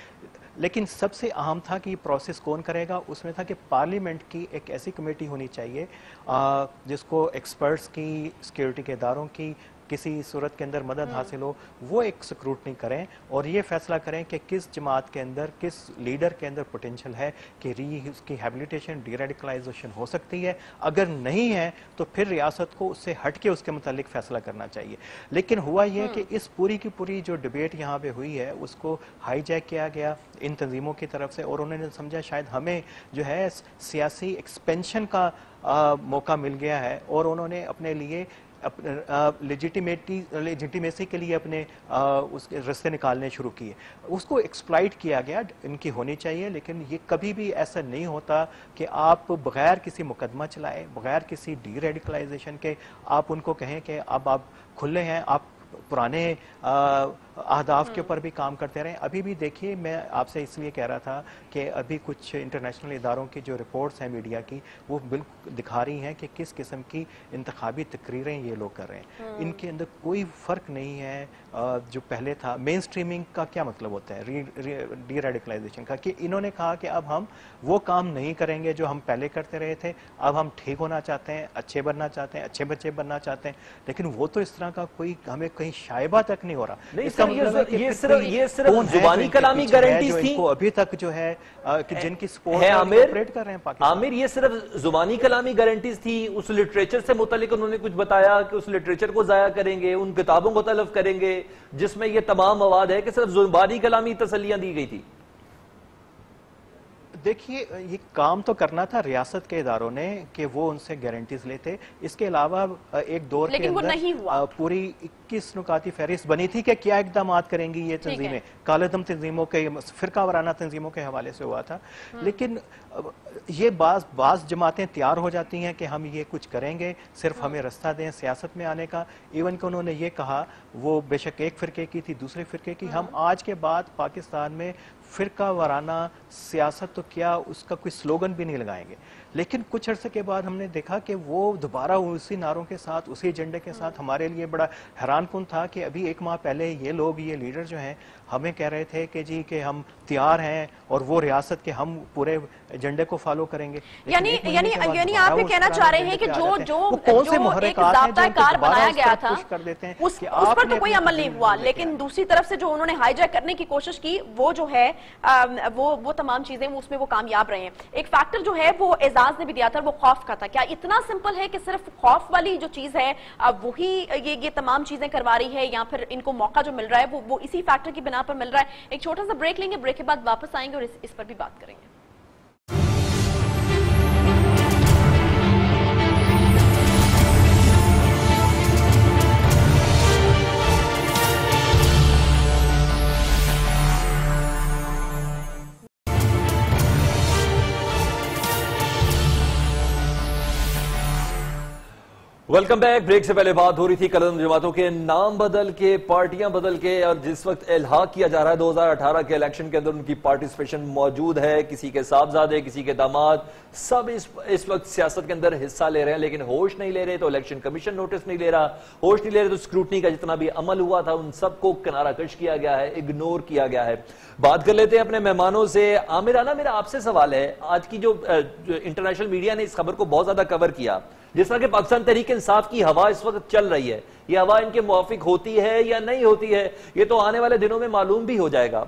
लेकिन सबसे अहम था कि प्रोसेस कौन करेगा। उसमें था कि पार्लियामेंट की एक ऐसी कमेटी होनी चाहिए जिसको एक्सपर्ट्स की, सिक्योरिटी के इदारों की किसी सूरत के अंदर मदद हासिल हो, वो एक स्क्रूटनी करें और ये फैसला करें कि किस जमात के अंदर, किस लीडर के अंदर पोटेंशियल है कि उसकी हैबिलिटेशन, डीरेडिकलाइजेशन हो सकती है। अगर नहीं है तो फिर रियासत को उससे हट के उसके मुतालिक फैसला करना चाहिए। लेकिन हुआ यह कि इस पूरी की पूरी जो डिबेट यहाँ पे हुई है उसको हाईजैक किया गया इन तंजीमों की तरफ से, और उन्होंने समझा शायद हमें जो है सियासी एक्सपेंशन का मौका मिल गया है, और उन्होंने अपने लिए लेजिटिमेसी के लिए अपने उसके रास्ते निकालने शुरू किए। उसको एक्सप्लॉइट किया गया, इनकी होनी चाहिए। लेकिन ये कभी भी ऐसा नहीं होता कि आप बगैर किसी मुकदमा चलाए, बगैर किसी डी रेडिकलाइजेशन के आप उनको कहें कि अब आप खुले हैं, आप पुराने अहदाफ के ऊपर भी काम करते रहे। अभी भी देखिए, मैं आपसे इसलिए कह रहा था कि अभी कुछ इंटरनेशनल इदारों की जो रिपोर्ट्स हैं मीडिया की, वो बिल्कुल दिखा रही हैं कि किस किस्म की इंतखाबी तकरीरें ये लोग कर रहे हैं। इनके अंदर कोई फ़र्क नहीं है जो पहले था। मेन स्ट्रीमिंग का क्या मतलब होता है, डी रेडिकलाइजेशन का, कि इन्होंने कहा कि अब हम वो काम नहीं करेंगे जो हम पहले करते रहे थे, अब हम ठीक होना चाहते हैं, अच्छे बनना चाहते हैं, अच्छे बच्चे बनना चाहते हैं। लेकिन वो तो इस तरह का कोई हमें कहीं शायबा तक नहीं हो रहा। ये सिर्फ जुबानी कलामी गारंटीज थी अभी तक जो है कि जिनकी सपोर्ट है ऑपरेट कर रहे हैं पाकिस्तान। आमिर, ये सिर्फ जुबानी कलामी गारंटीज थी? उस लिटरेचर से मुतालिक उन्होंने कुछ बताया कि उस लिटरेचर को जाया करेंगे, उन किताबों को तलब करेंगे जिसमें ये तमाम मवाद है, कि सिर्फ जुबानी कलामी तसल्लियां दी गई थी? देखिए, ये काम तो करना था रियासत के इदारों ने कि वो उनसे गारंटीज लेते। इसके अलावा एक दौर के अंदर पूरी 21 नुकाती फहरिस्त बनी थी कि क्या इकदाम करेंगी ये तंजीमें, कालेदम तंजीमों के, फिरका वाराना तंजीमों के हवाले से हुआ था। लेकिन ये बाज जमातें तैयार हो जाती हैं कि हम ये कुछ करेंगे, सिर्फ हमें रास्ता दें सियासत में आने का। इवन कि उन्होंने ये कहा, वो बेशक एक फिरके की थी, दूसरे फिरके की, हम आज के बाद पाकिस्तान में फिरका वाराना सियासत तो क्या, उसका कोई स्लोगन भी नहीं लगाएंगे। लेकिन कुछ अरसे के बाद हमने देखा कि वो दोबारा उसी नारों के साथ, उसी एजेंडे के साथ, हमारे लिए बड़ा हैरानकुन था कि अभी एक माह पहले ये लोग, ये लीडर जो हैं, हमें कह रहे थे कि जी कि हम तैयार हैं और वो रियासत के हम पूरे एजेंडे को फॉलो करेंगे। यानी आप ये कहना चाह रहे हैं कि जो एक ज़ाब्ता-ए-कार बनाया गया था उस पर तो कोई अमल नहीं हुआ, लेकिन दूसरी तरफ से जो उन्होंने हाईजैक करने की कोशिश की, वो जो है वो तमाम चीजें उसमें वो कामयाब रहे हैं। एक फैक्टर जो है वो एजाज ने भी दिया था, वो खौफ का था। क्या इतना सिंपल है कि सिर्फ खौफ वाली जो चीज है वही ये तमाम चीजें करवा रही है, या फिर इनको मौका जो मिल रहा है वो इसी फैक्टर की बिना पर मिल रहा है? एक छोटा सा ब्रेक लेंगे, ब्रेक के बाद वापस आएंगे और इस पर भी बात करेंगे। Welcome back. ब्रेक से पहले बात हो रही थी कलम जमातों के नाम बदल के, पार्टियां बदल के, और जिस वक्त इल्हाक किया जा रहा है 2018 के इलेक्शन के अंदर उनकी पार्टिसिपेशन मौजूद है, किसी के साहबजादे, किसी के दामाद, सब इस वक्त सियासत के अंदर हिस्सा ले रहे हैं, लेकिन होश नहीं ले रहे। तो इलेक्शन कमीशन नोटिस नहीं ले रहा, होश नहीं ले रहे तो स्क्रूटनी का जितना भी अमल हुआ था उन सबको किनारा कश किया गया है, इग्नोर किया गया है। बात कर लेते हैं अपने मेहमानों से। आमिर आना, मेरा आपसे सवाल है, आज की जो इंटरनेशनल मीडिया ने इस खबर को बहुत ज्यादा कवर किया, जिस तरह के पाकिस्तान तहरीक इंसाफ की हवा इस वक्त चल रही है, ये हवा इनके मुवाफिक होती है या नहीं होती है, ये तो आने वाले दिनों में मालूम भी हो जाएगा।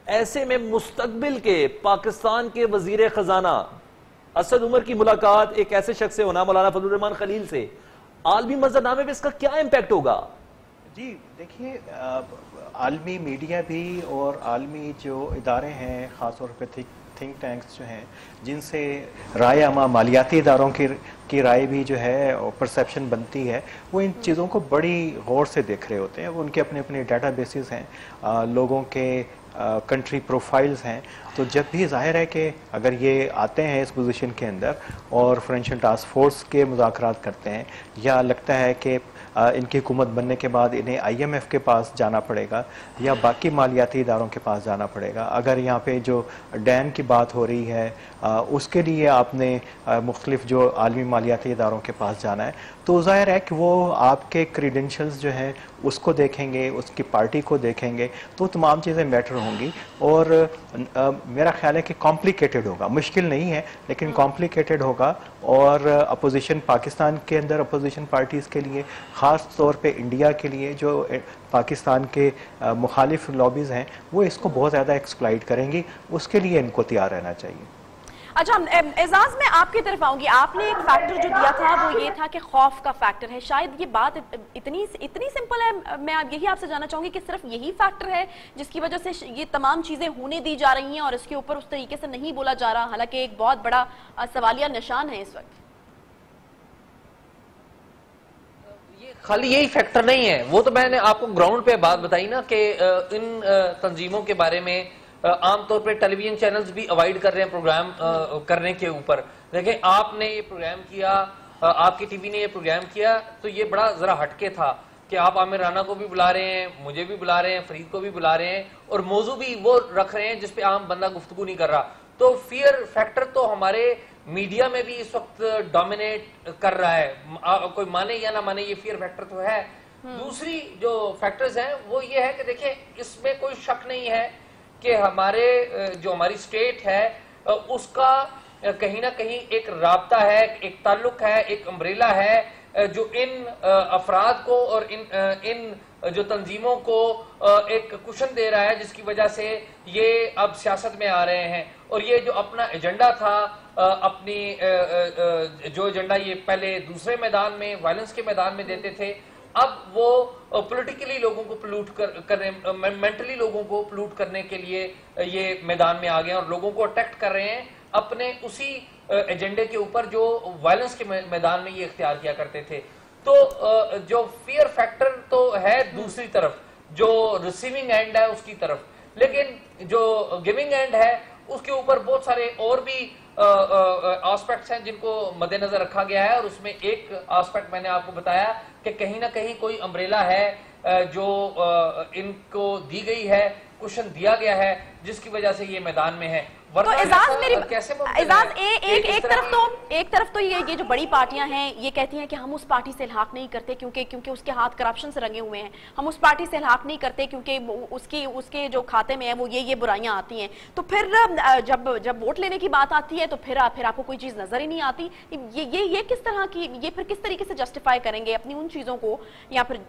ऐसे में मुस्तकबिल के पाकिस्तान के वजीर खजाना असद उमर की मुलाकात एक ऐसे शख्स से होना, मौलाना फजलुर रहमान खलील से, आलमी मंजरनामे पे इसका क्या इम्पैक्ट होगा? जी देखिए, आलमी मीडिया भी और आलमी जो इदारे हैं, खासतौर पर थिंक टैंक्स जो हैं, जिनसे राय आमा, मालियाती इदारों की राय भी जो है और परसेप्शन बनती है, वो इन चीज़ों को बड़ी गौर से देख रहे होते हैं। वो उनके अपने अपने डाटा बेसिस हैं, लोगों के कंट्री प्रोफाइल्स हैं, तो जब भी जाहिर है कि अगर ये आते हैं इस पोजीशन के अंदर और फाइनेंशियल टास्क फोर्स के मुज़ाकरात करते हैं, या लगता है कि इनकी हुकूमत बनने के बाद इन्हें IMF के पास जाना पड़ेगा या बाकी मालियाती इदारों के पास जाना पड़ेगा, अगर यहाँ पे जो डैन की बात हो रही है उसके लिए आपने मुख्तलिफ जो आलमी मालियाती इदारों के पास जाना है, तो ज़ाहिर है कि वो आपके क्रीडेंशियल्स जो हैं उसको देखेंगे, उसकी पार्टी को देखेंगे, तो तमाम चीज़ें मैटर होंगी। और मेरा ख्याल है कि कॉम्प्लिकेटेड होगा, मुश्किल नहीं है लेकिन कॉम्प्लिकेटेड होगा। और अपोजिशन पाकिस्तान के अंदर अपोजिशन पार्टीज़ के लिए, ख़ास तौर पे इंडिया के लिए जो पाकिस्तान के मुखालिफ लॉबीज़ हैं, वो इसको बहुत ज़्यादा एक्सप्लॉइट करेंगी, उसके लिए इनको तैयार रहना चाहिए। अच्छा एजाज, मैं आपकी तरफ आऊंगी। आपने एक फैक्टर जो दिया था वो ये था कि खौफ का फैक्टर है। शायद ये बात इतनी सिंपल है, मैं यही आपसे जानना चाहूंगी कि सिर्फ यही फैक्टर है जिसकी वजह से ये तमाम चीजें होने दी जा रही हैं और इसके ऊपर उस तरीके से नहीं बोला जा रहा, हालांकि एक बहुत बड़ा सवालिया निशान है इस वक्त। ये खाली यही फैक्टर नहीं है, वो तो मैंने आपको ग्राउंड पे बात बताई ना कि इन तंजीमों के बारे में आमतौर पर टेलीविजन चैनल्स भी अवॉइड कर रहे हैं प्रोग्राम करने के ऊपर। देखें, आपने ये प्रोग्राम किया, आपकी टीवी ने ये प्रोग्राम किया, तो ये बड़ा जरा हटके था कि आप आमिर राना को भी बुला रहे हैं, मुझे भी बुला रहे हैं, फरीद को भी बुला रहे हैं, और मौजू भी वो रख रहे हैं जिसपे आम बंदा गुफ्तगू नहीं कर रहा। तो फियर फैक्टर तो हमारे मीडिया में भी इस वक्त डोमिनेट कर रहा है, कोई माने या ना माने, ये फियर फैक्टर तो है। दूसरी जो फैक्टर्स हैं वो ये है कि देखिए, इसमें कोई शक नहीं है कि हमारी स्टेट है उसका कहीं ना कहीं एक राब्ता है, एक ताल्लुक है, एक अम्ब्रेला है जो इन अफराद को और इन जो तंजीमों को एक कुशन दे रहा है, जिसकी वजह से ये अब सियासत में आ रहे हैं। और ये जो अपना एजेंडा था, अपनी जो एजेंडा ये पहले दूसरे मैदान में, वायलेंस के मैदान में देते थे, अब वो पॉलिटिकली लोगों को पोल्यूट करने, मेंटली लोगों को पोल्यूट करने के लिए ये मैदान में आ गए और लोगों को अटैक कर रहे हैं अपने उसी एजेंडे के ऊपर जो वायलेंस के मैदान में ये इख्तियार किया करते थे। तो जो फियर फैक्टर तो है दूसरी तरफ, जो रिसीविंग एंड है उसकी तरफ, लेकिन जो गिविंग एंड है उसके ऊपर बहुत सारे और भी एस्पेक्ट्स हैं जिनको मद्देनजर रखा गया है। और उसमें एक एस्पेक्ट मैंने आपको बताया कि कहीं ना कहीं कोई अम्ब्रेला है जो इनको दी गई है, कुशन दिया गया है, जिसकी वजह से ये मैदान में है। तो एक तरफ तो ये जो बड़ी पार्टियां हैं ये कहती हैं कि हम उस पार्टी से इल्हाक नहीं करते क्योंकि उसके हाथ करप्शन से रंगे हुए हैं, हम उस पार्टी से इल्हाक नहीं करते क्योंकि उसके जो खाते में है वो ये बुराइयां आती हैं। तो फिर जब वोट लेने की बात आती है तो फिर आपको कोई चीज नजर ही नहीं आती। ये किस तरह की, ये फिर किस तरीके से जस्टिफाई करेंगे अपनी उन चीजों को, या फिर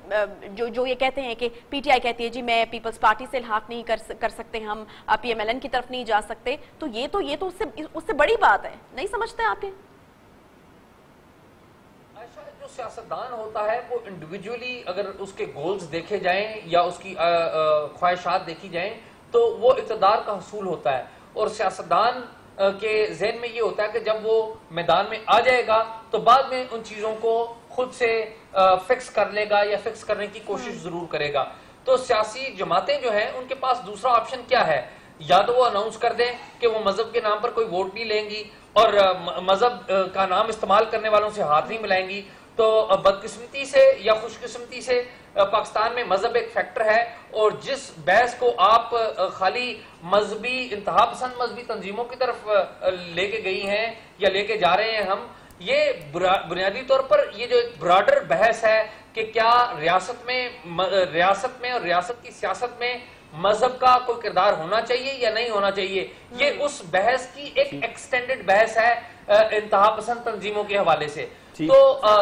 जो ये कहते हैं कि PTI कहती है जी मैं पीपल्स पार्टी से इल्हाक नहीं कर सकते, हम PMLN की तरफ नहीं जा सकते, तो ये तो उससे बड़ी बात है, नहीं समझते आप ये? जो सियासतदान होता है वो इंडिविजुअली अगर उसके गोल्स देखे जाएं या उसकी ख्वाहिशात देखी जाएं तो वो इक़्तिदार का हसूल होता है। और सियासतदान के ज़हन में ये होता है कि जब वो मैदान में आ जाएगा तो बाद में उन चीज़ों को खुद से फिक्स कर लेगा या फिक्स करने की कोशिश जरूर करेगा। तो सियासी जमातें जो हैं उनके पास दूसरा ऑप्शन क्या है, या तो वो अनाउंस कर दें कि वो मजहब के नाम पर कोई वोट नहीं लेंगी और मजहब का नाम इस्तेमाल करने वालों से हाथ नहीं मिलाएंगी। तो बदकिस्मती से या खुशकिस्मती से पाकिस्तान में मजहब एक फैक्टर है, और जिस बहस को आप खाली मजहबी इंतहा पसंद मजहबी तंजीमों की तरफ लेके गई हैं या लेके जा रहे हैं हम, ये बुनियादी तौर पर ये जो एक ब्रॉडर बहस है कि क्या रियासत में और रियासत की सियासत में मजहब का कोई किरदार होना चाहिए या नहीं होना चाहिए, ये उस बहस की एक एक्सटेंडेड बहस है इंतहा पसंद तंजीमों के हवाले से। तो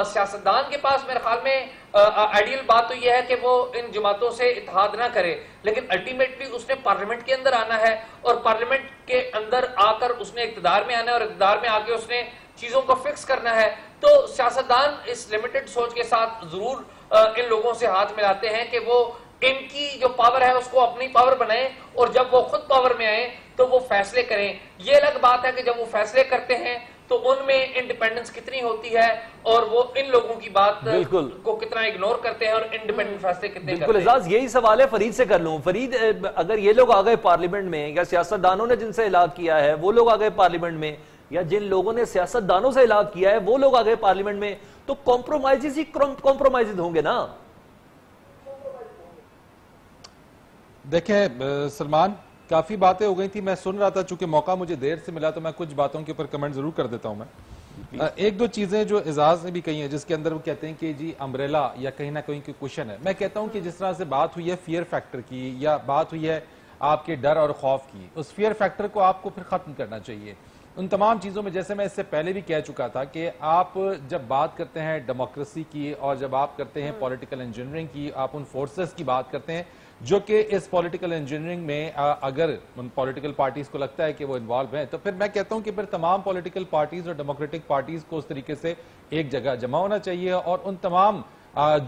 सियासतदान के पास मेरे ख्याल में आइडियल बात तो यह है कि वो इन जमातों से इत्तेहाद ना करे, लेकिन अल्टीमेटली उसने पार्लियामेंट के अंदर आना है और पार्लियामेंट के अंदर आकर उसने इक़्तिदार में आना है और इक़्तिदार में आके उसने चीजों को फिक्स करना है। तो सियासतदान इस लिमिटेड सोच के साथ जरूर इन लोगों से हाथ मिलाते हैं कि वो इनकी जो पावर है उसको अपनी पावर बनाएं, और जब वो खुद पावर में आए तो वो फैसले करें। ये अलग बात है कि जब वो फैसले करते हैं تو ان میں انڈیپینڈنس کتنی ہوتی ہے اور وہ ان لوگوں کی بات بالکل کو کتنا اگنور کرتے ہیں اور انڈیپینڈنٹ فیصلے کتنے کرتے ہیں. بالکل اعزاز، یہی سوال ہے فرید سے کر لوں. فرید، اگر یہ لوگ آ گئے پارلیمنٹ میں، یا سیاستدانوں نے جن سے اعلان کیا ہے وہ لوگ آ گئے پارلیمنٹ میں، یا جن لوگوں نے سیاستدانوں سے اعلان کیا ہے وہ لوگ آ گئے پارلیمنٹ میں، تو کمپرومائزز ہی کمپرومائزز ہوں گے نا؟ دیکھیں سلمان، کافی باتیں ہو گئی تھی، میں سن رہا تھا، چونکہ موقع مجھے دیر سے ملا تو میں کچھ باتوں کے اوپر کمنٹ ضرور کر دیتا ہوں. میں ایک دو چیزیں جو اعزاز نے بھی کہی ہیں جس کے اندر وہ کہتے ہیں کہ جی امبریلا یا کہیں نہ کہیں کوئی کوشن ہے. میں کہتا ہوں کہ جس طرح سے بات ہوئی ہے فیئر فیکٹر کی، یا بات ہوئی ہے آپ کے ڈر اور خوف کی، اس فیئر فیکٹر کو آپ کو پھر ختم کرنا چاہیے. ان تمام چیزوں میں جیسے میں اس سے پہلے بھی کہہ چکا تھا کہ آپ جب بات کرتے ہیں ڈیموکریسی کی اور جب آپ کرتے ہیں پولیٹیکل انجینئرنگ کی، آپ ان فورسز کی بات کرتے ہیں جو کہ اس پولیٹیکل انجینئرنگ میں اگر ان پولیٹیکل پارٹیز کو لگتا ہے کہ وہ انوالو ہیں، تو پھر میں کہتا ہوں کہ پھر تمام پولیٹیکل پارٹیز اور ڈیموکریٹک پارٹیز کو اس طریقے سے ایک جگہ جمع ہونا چاہیے اور ان تمام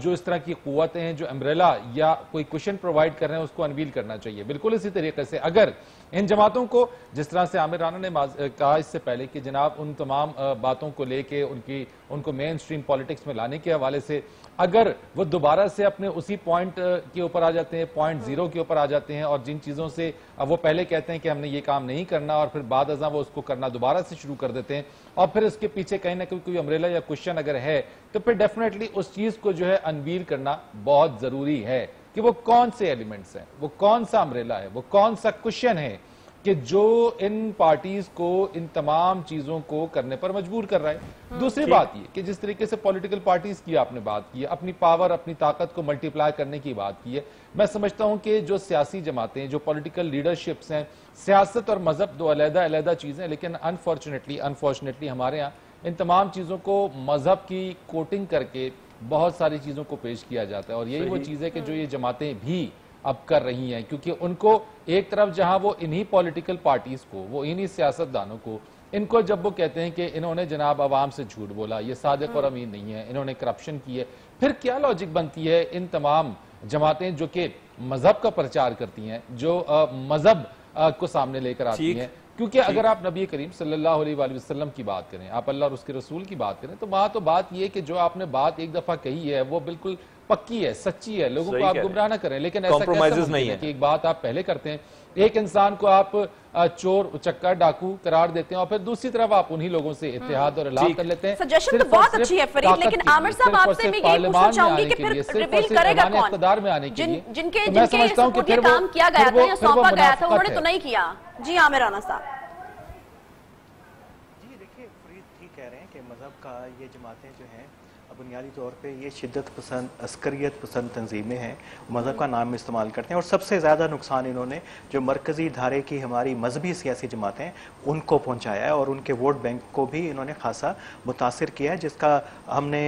جو اس طرح کی قوتیں ہیں جو امبریلا یا کوئی کوشن پرووائڈ کر رہے ہیں اس کو انویل کرنا چاہیے. بالکل اسی طریقے سے اگر ان جماعتوں کو جس طرح سے عامر رانا نے کہا اس سے پہلے کہ جناب ان تمام باتوں کو لے کے ان کو مین سٹریم پالیٹکس میں لانے کے حوالے سے اگر وہ دوبارہ سے اپنے اسی پوائنٹ کے اوپر آ جاتے ہیں، پوائنٹ زیرو کے اوپر آ جاتے ہیں، اور جن چیزوں سے وہ پہلے کہتے ہیں کہ ہم نے یہ کام نہیں کرنا اور پھر بعد ازاں وہ اس کو کرنا دوبارہ سے شروع کر دیتے ہیں، اور پھر اس کے پیچھے کہیں نہ کوئی امبریلا یا کوشن اگر ہے تو پھر ڈیفینیٹلی اس چیز کو جو ہے انویل کرنا بہت ضروری ہے کہ وہ کون سے ایلیمنٹس ہیں، وہ کون سا امبریلا ہے، وہ کون سا کوشن ہے کہ جو ان پارٹیز کو ان تمام چیزوں کو کرنے پر مجبور کر رہا ہے. دوسری بات یہ کہ جس طریقے سے پولیٹیکل پارٹیز کی آپ نے بات کی ہے، اپنی پاور اپنی طاقت کو ملٹیپلائی کرنے کی بات کی ہے، میں سمجھتا ہوں کہ جو سیاسی جماعتیں جو پولیٹیکل لیڈرشپس ہیں، سیاست اور مذہب دو علیحدہ علیحدہ چیزیں، لیکن انفارچونیٹلی ہمارے یہاں ان تمام چیزوں کو مذہب کی کوٹنگ کر کے بہت ساری چیزوں کو پیش کیا جاتا ہے، اور یہی وہ چیز ہے کہ جو یہ جماعتیں بھی اب کر رہی ہیں، کیونکہ ان کو ایک طرف جہاں وہ انہی پولیٹیکل پارٹیز کو، وہ انہی سیاستدانوں کو، ان کو جب وہ کہتے ہیں کہ انہوں نے جناب عوام سے جھوٹ بولا، یہ صادق اور امین نہیں ہے، انہوں نے کرپشن کی ہے، پھر کیا لاجک بنتی ہے ان تمام جماعتیں جو کہ مذہب کا پرچار کرتی ہیں، جو مذہب کو سامنے لے کر آتی ہیں؟ کیونکہ اگر آپ نبی کریم صلی اللہ علیہ وآلہ وسلم کی بات کریں، آپ اللہ اور اس کے رسول کی بات کریں، تو وہاں تو بات یہ کہ جو آپ نے بات ایک دفعہ کہی ہے وہ بالکل پکی ہے، سچی ہے، لوگوں کو آپ گمراہ نہ کریں. لیکن ایسا کیسا ممکن ہے کہ ایک بات آپ پہلے کرتے ہیں، ایک انسان کو آپ چور چکا ڈاکو قرار دیتے ہیں اور پھر دوسری طرف آپ انہی لوگوں سے اتحاد اور اعلان کر لیتے ہیں. سجیشن تو بہت اچھی ہے فرید، لیکن عامر صاحب آپ سے میں یہ پوچھنا چاہوں گی کہ پھر ریویل کرے گا کون؟ اقتدار میں آنے کے لیے جن کے سپورٹ یہ کام کیا گیا تھا یا سونپا گیا تھا انہوں نے تو نہیں کیا. جی عامر رانا صاحب. جی دیکھیے فرید ٹھیک کہہ رہے ہیں کہ مذہب کا یہ جماعتیں جو ہیں بنیادی طور پہ یہ شدت پسند عسکریت پسند تنظیمیں ہیں، مذہب کا نام استعمال کرتے ہیں، اور سب سے زیادہ نقصان انہوں نے جو مرکزی دھارے کی ہماری مذہبی سیاسی جماعتیں ہیں ان کو پہنچایا ہے، اور ان کے ووٹ بینک کو بھی انہوں نے خاصا متاثر کیا ہے، جس کا ہم نے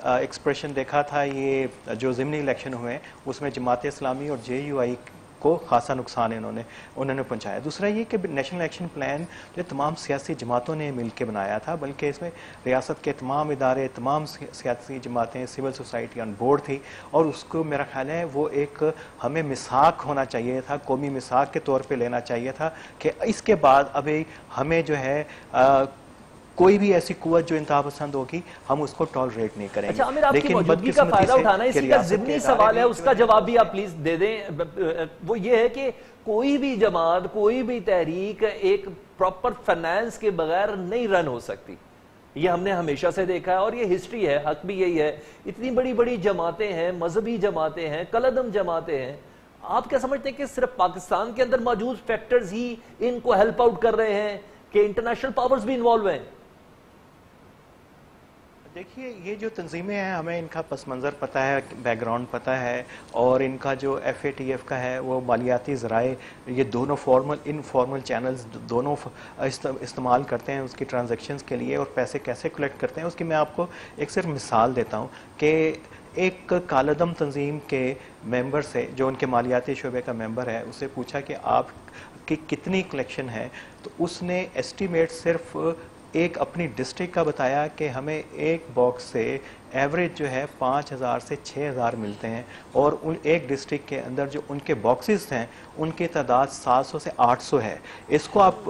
ایکسپریشن دیکھا تھا. یہ جو ضمنی الیکشن ہوئے ہیں اس میں جماعت اسلامی اور JUI کو خاصا نقصان انہوں نے پہنچایا. دوسرا یہ کہ نیشنل ایکشن پلان جو تمام سیاسی جماعتوں نے مل کے بنایا تھا، بلکہ اس میں ریاست کے تمام ادارے، تمام سیاسی جماعتیں، سول سوسائٹی آن بورڈ تھی، اور اس کو میرا خیال ہے وہ ایک ہمیں مساق ہونا چاہیے تھا، قومی مساق کے طور پہ لینا چاہیے تھا کہ اس کے بعد ابھی ہمیں جو ہے کوئی بھی ایسی قوت جو انتہا پسند ہوگی ہم اس کو ٹالریٹ نہیں کریں گے. اچھا عامر، آپ کی موجودگی کا فائدہ اٹھانا ہے، اسی کا ضمنی سوال ہے، اس کا جواب بھی آپ پلیز دے دیں. وہ یہ ہے کہ کوئی بھی جماعت، کوئی بھی تحریک ایک پراپر فائنانس کے بغیر نہیں رن ہو سکتی. یہ ہم نے ہمیشہ سے دیکھا ہے اور یہ ہسٹری ہے، حق بھی یہی ہے. اتنی بڑی بڑی جماعتیں ہیں، مذہبی جماعتیں ہیں، کلعدم جماعتیں ہیں. آپ کیا سمجھتے ہیں کہ صرف پاکستان کے اندر موجود فیکٹرز ہی ان کو ہیلپ آؤٹ کر رہے ہیں کہ انٹرنیشنل پاورز بھی انوالو ہیں؟ دیکھیے یہ جو تنظیمیں ہیں ہمیں ان کا پس منظر پتہ ہے، بیک گراؤنڈ پتہ ہے، اور ان کا جو FATF کا ہے وہ مالیاتی ذرائع یہ دونوں فارمل انفارمل چینلز دونوں استعمال کرتے ہیں اس کی ٹرانزیکشنز کے لیے، اور پیسے کیسے کلیکٹ کرتے ہیں اس کی میں آپ کو ایک صرف مثال دیتا ہوں کہ ایک کالعدم تنظیم کے ممبر سے جو ان کے مالیاتی شعبے کا ممبر ہے، اسے پوچھا کہ آپ کی کتنی کلیکشن ہے، تو اس نے ایسٹیمیٹ صرف एक अपनी डिस्ट्रिक्ट का बताया कि हमें एक बॉक्स से एवरेज जो है 5,000 से 6,000 मिलते हैं, और उन एक डिस्ट्रिक्ट के अंदर जो उनके बॉक्सेस हैं उनकी तादाद 700 से 800 है। इसको आप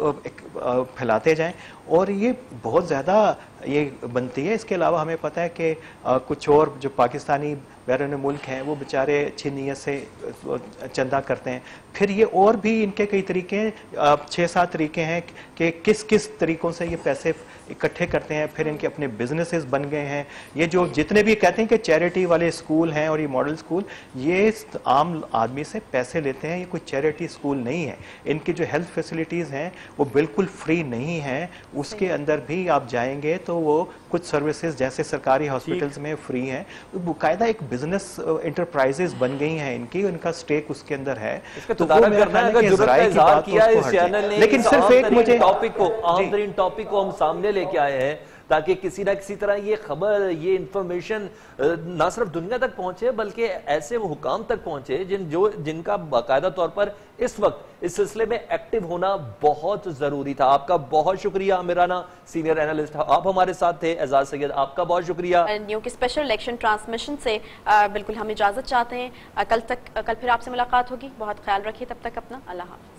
फैलाते जाएं और ये बहुत ज़्यादा ये बनती है। इसके अलावा हमें पता है कि कुछ और जो पाकिस्तानी बैरून मुल्क हैं वो बेचारे अच्छी नीयत से चंदा करते हैं। फिर ये और भी इनके कई तरीके हैं, 6-7 तरीके हैं कि किस किस तरीकों से ये पैसे इकट्ठे करते हैं। फिर इनके अपने बिजनेसेस बन गए हैं। ये जो जितने भी कहते हैं कि चैरिटी वाले स्कूल हैं और ये मॉडल स्कूल, ये आम आदमी से पैसे लेते हैं। ये कोई चैरिटी स्कूल नहीं है। इनकी जो हेल्थ फैसिलिटीज़ हैं वो बिल्कुल फ्री नहीं हैं। उसके अंदर भी आप जाएंगे तो वो कुछ सर्विसेज जैसे सरकारी हॉस्पिटल्स में फ्री हैं। बाकायदा एक बिजनेस इंटरप्राइजेस बन गई हैं इनकी, उनका स्टेक उसके अंदर है। तो वो मेरा ख्याल है कि ज़राए की बात तो उसको हटे। लेकिन सिर्फ एक मुझे आम टॉपिक को हम सामने लेके आए हैं ताकि किसी ना किसी तरह ये खबर, ये इंफॉर्मेशन ना सिर्फ दुनिया तक पहुंचे बल्कि ऐसे हुकाम तक पहुंचे जिनका बाकायदा तौर पर इस वक्त इस सिलसिले में एक्टिव होना बहुत जरूरी था। आपका बहुत शुक्रिया आमिराना, सीनियर एनालिस्ट आप हमारे साथ थे। एजाज सैयद आपका बहुत शुक्रिया। न्यू की स्पेशल इलेक्शन ट्रांसमिशन से बिल्कुल हम इजाजत चाहते हैं। कल फिर आपसे मुलाकात होगी। बहुत ख्याल रखिए, तब तक अपना अल्लाह हाफ़िज़।